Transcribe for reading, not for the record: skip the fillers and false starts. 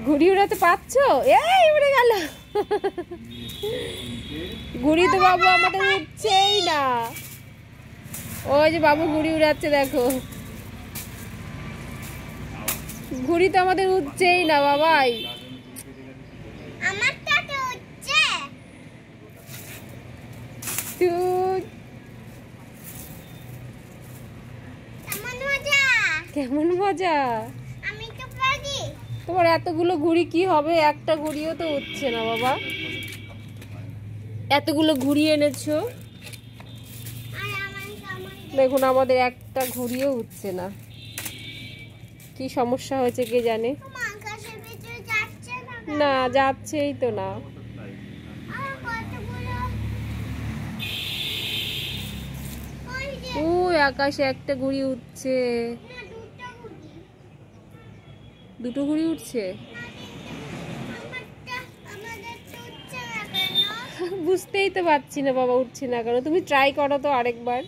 ঘুড়ি উড়াতে পারছো? এই উড়ে গেল ঘুড়ি। তো বাবু আমাদের উঠছেই না। ওই যে বাবু ঘুড়ি উড়াচ্ছে, দেখো। ঘুড়ি তো আমাদের উঠছেই না বাবাই। কেমন মজা! তোমার এতগুলো ঘুড়ি কি হবে? একটা ঘুড়িও তো উঠছে না বাবা। এতগুলো ঘুড়ি এনেছো, দেখুন আমাদের একটা ঘুড়িও উঠছে না। কি সমস্যা হয়েছে কে জানে। না, যাচ্ছেই তো না। ওই আকাশে একটা ঘুড়ি উঠছে। দুটো ঘুড়ি উঠছে? বুঝতেই তো পারছি না বাবা, উঠছে না কেন। তুমি ট্রাই করো তো আরেকবার।